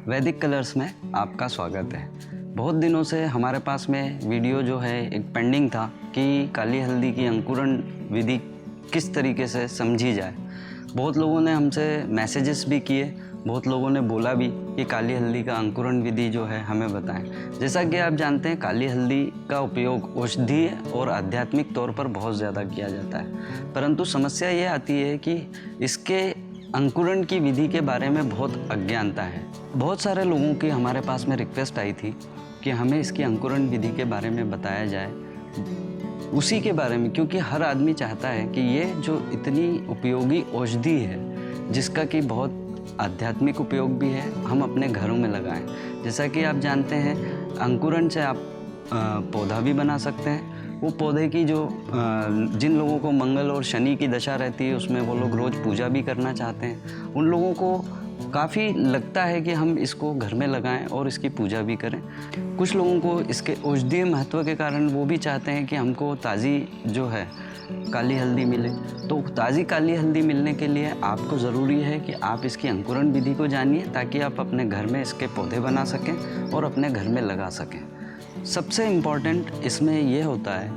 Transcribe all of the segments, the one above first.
वैदिक कलर्स में आपका स्वागत है। बहुत दिनों से हमारे पास में वीडियो जो है एक पेंडिंग था कि काली हल्दी की अंकुरण विधि किस तरीके से समझी जाए। बहुत लोगों ने हमसे मैसेजेस भी किए, बहुत लोगों ने बोला भी कि काली हल्दी का अंकुरण विधि जो है हमें बताएं। जैसा कि आप जानते हैं, काली हल्दी का उपयोग औषधीय और आध्यात्मिक तौर पर बहुत ज़्यादा किया जाता है, परंतु समस्या ये आती है कि इसके अंकुरण की विधि के बारे में बहुत अज्ञानता है। बहुत सारे लोगों की हमारे पास में रिक्वेस्ट आई थी कि हमें इसकी अंकुरण विधि के बारे में बताया जाए, उसी के बारे में, क्योंकि हर आदमी चाहता है कि ये जो इतनी उपयोगी औषधि है जिसका कि बहुत आध्यात्मिक उपयोग भी है, हम अपने घरों में लगाएं। जैसा कि आप जानते हैं, अंकुरण से आप पौधा भी बना सकते हैं। वो पौधे की जो जिन लोगों को मंगल और शनि की दशा रहती है, उसमें वो लोग रोज़ पूजा भी करना चाहते हैं, उन लोगों को काफ़ी लगता है कि हम इसको घर में लगाएं और इसकी पूजा भी करें। कुछ लोगों को इसके औषधीय महत्व के कारण वो भी चाहते हैं कि हमको ताज़ी जो है काली हल्दी मिले। तो ताज़ी काली हल्दी मिलने के लिए आपको ज़रूरी है कि आप इसकी अंकुरण विधि को जानिए, ताकि आप अपने घर में इसके पौधे बना सकें और अपने घर में लगा सकें। सबसे इम्पॉर्टेंट इसमें यह होता है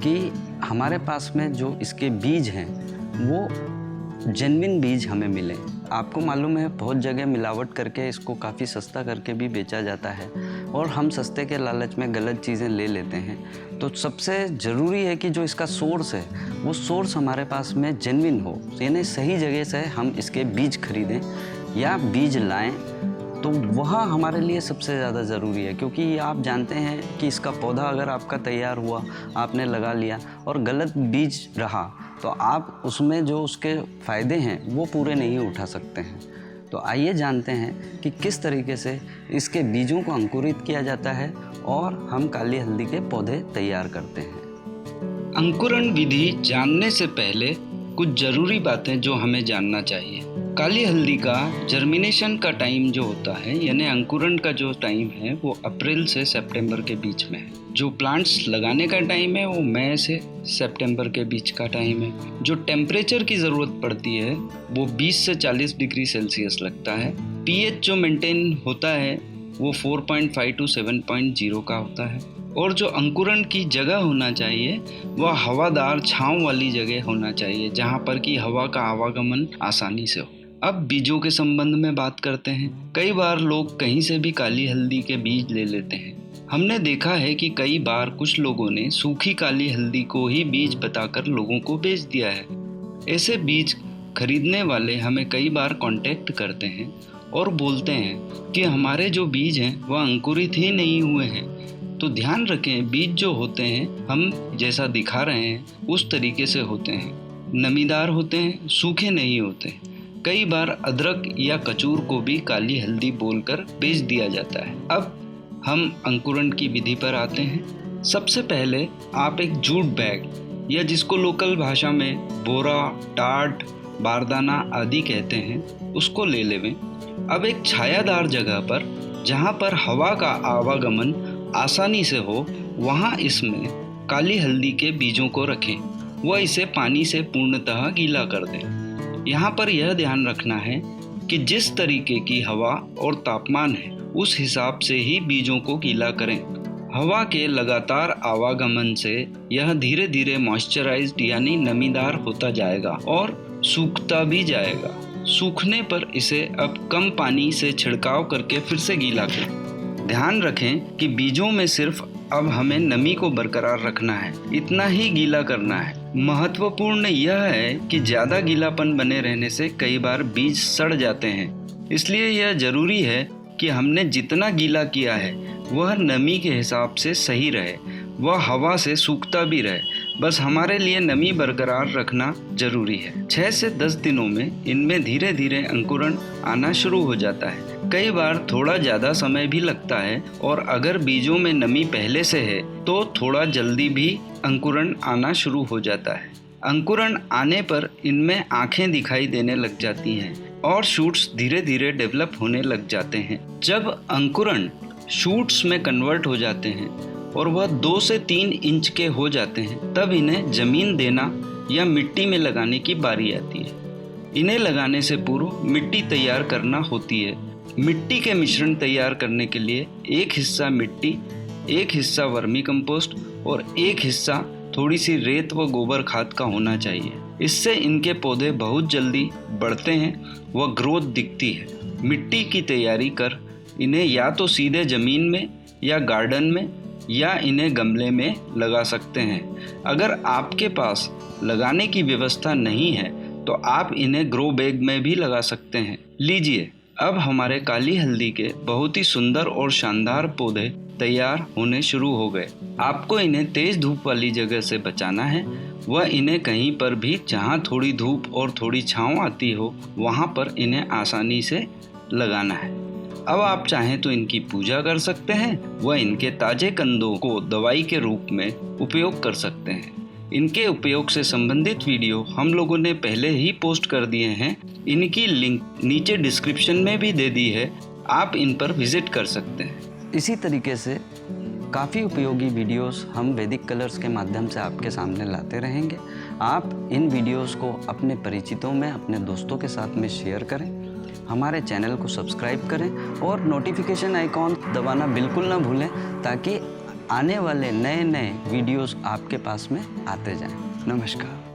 कि हमारे पास में जो इसके बीज हैं वो जेन्युइन बीज हमें मिले। आपको मालूम है, बहुत जगह मिलावट करके इसको काफ़ी सस्ता करके भी बेचा जाता है और हम सस्ते के लालच में गलत चीज़ें ले लेते हैं। तो सबसे ज़रूरी है कि जो इसका सोर्स है वो सोर्स हमारे पास में जेन्युइन हो, यानी सही जगह से हम इसके बीज खरीदें या बीज लाएं, तो वह हमारे लिए सबसे ज़्यादा ज़रूरी है। क्योंकि आप जानते हैं कि इसका पौधा अगर आपका तैयार हुआ, आपने लगा लिया और गलत बीज रहा, तो आप उसमें जो उसके फ़ायदे हैं वो पूरे नहीं उठा सकते हैं। तो आइए जानते हैं कि किस तरीके से इसके बीजों को अंकुरित किया जाता है और हम काली हल्दी के पौधे तैयार करते हैं। अंकुरण विधि जानने से पहले कुछ ज़रूरी बातें जो हमें जानना चाहिए। काली हल्दी का जर्मिनेशन का टाइम जो होता है, यानी अंकुरण का जो टाइम है, वो अप्रैल से सितंबर के बीच में है। जो प्लांट्स लगाने का टाइम है वो मई से सितंबर के बीच का टाइम है। जो टेम्परेचर की ज़रूरत पड़ती है वो 20 से 40 डिग्री सेल्सियस लगता है। पीएच जो मेंटेन होता है वो 4.5 to 7.0 का होता है। और जो अंकुरण की जगह होना चाहिए वह हवादार छांव वाली जगह होना चाहिए, जहाँ पर कि हवा का आवागमन आसानी से हो। अब बीजों के संबंध में बात करते हैं। कई बार लोग कहीं से भी काली हल्दी के बीज ले लेते हैं। हमने देखा है कि कई बार कुछ लोगों ने सूखी काली हल्दी को ही बीज बताकर लोगों को बेच दिया है। ऐसे बीज खरीदने वाले हमें कई बार कांटेक्ट करते हैं और बोलते हैं कि हमारे जो बीज हैं वह अंकुरित ही नहीं हुए हैं। तो ध्यान रखें, बीज जो होते हैं हम जैसा दिखा रहे हैं उस तरीके से होते हैं, नमीदार होते हैं, सूखे नहीं होते। कई बार अदरक या कचूर को भी काली हल्दी बोलकर बेच दिया जाता है। अब हम अंकुरण की विधि पर आते हैं। सबसे पहले आप एक जूट बैग, या जिसको लोकल भाषा में बोरा, टाट, बारदाना आदि कहते हैं, उसको ले लेवें। अब एक छायादार जगह पर, जहाँ पर हवा का आवागमन आसानी से हो, वहाँ इसमें काली हल्दी के बीजों को रखें व इसे पानी से पूर्णतः गीला कर दें। यहाँ पर यह ध्यान रखना है कि जिस तरीके की हवा और तापमान है उस हिसाब से ही बीजों को गीला करें। हवा के लगातार आवागमन से यह धीरे धीरे मॉइस्चराइज्ड यानी नमीदार होता जाएगा और सूखता भी जाएगा। सूखने पर इसे अब कम पानी से छिड़काव करके फिर से गीला करें। ध्यान रखें कि बीजों में सिर्फ अब हमें नमी को बरकरार रखना है, इतना ही गीला करना है। महत्वपूर्ण यह है कि ज़्यादा गीलापन बने रहने से कई बार बीज सड़ जाते हैं, इसलिए यह ज़रूरी है कि हमने जितना गीला किया है वह नमी के हिसाब से सही रहे, वह हवा से सूखता भी रहे। बस हमारे लिए नमी बरकरार रखना जरूरी है। 6 से 10 दिनों में इनमें धीरे धीरे अंकुरण आना शुरू हो जाता है। कई बार थोड़ा ज़्यादा समय भी लगता है और अगर बीजों में नमी पहले से है तो थोड़ा जल्दी भी अंकुरण आना शुरू हो जाता है। अंकुरण आने पर इनमें आँखें दिखाई देने लग जाती हैं और शूट्स धीरे धीरे डेवलप होने लग जाते हैं। जब अंकुरण शूट्स में कन्वर्ट हो जाते हैं और वह 2 से 3 इंच के हो जाते हैं, तब इन्हें जमीन देना या मिट्टी में लगाने की बारी आती है। इन्हें लगाने से पूर्व मिट्टी तैयार करना होती है। मिट्टी के मिश्रण तैयार करने के लिए 1 हिस्सा मिट्टी, 1 हिस्सा वर्मी कंपोस्ट और 1 हिस्सा थोड़ी सी रेत व गोबर खाद का होना चाहिए। इससे इनके पौधे बहुत जल्दी बढ़ते हैं व ग्रोथ दिखती है। मिट्टी की तैयारी कर इन्हें या तो सीधे ज़मीन में या गार्डन में या इन्हें गमले में लगा सकते हैं। अगर आपके पास लगाने की व्यवस्था नहीं है तो आप इन्हें ग्रो बैग में भी लगा सकते हैं। लीजिए, अब हमारे काली हल्दी के बहुत ही सुंदर और शानदार पौधे तैयार होने शुरू हो गए। आपको इन्हें तेज धूप वाली जगह से बचाना है व इन्हें कहीं पर भी जहाँ थोड़ी धूप और थोड़ी छांव आती हो वहाँ पर इन्हें आसानी से लगाना है। अब आप चाहें तो इनकी पूजा कर सकते हैं व इनके ताजे कंदों को दवाई के रूप में उपयोग कर सकते हैं। इनके उपयोग से संबंधित वीडियो हम लोगों ने पहले ही पोस्ट कर दिए हैं। इनकी लिंक नीचे डिस्क्रिप्शन में भी दे दी है, आप इन पर विजिट कर सकते हैं। इसी तरीके से काफ़ी उपयोगी वीडियोस हम वैदिक कलर्स के माध्यम से आपके सामने लाते रहेंगे। आप इन वीडियोस को अपने परिचितों में, अपने दोस्तों के साथ में शेयर करें, हमारे चैनल को सब्सक्राइब करें और नोटिफिकेशन आइकॉन दबाना बिल्कुल ना भूलें ताकि आने वाले नए वीडियोस आपके पास में आते जाएं। नमस्कार।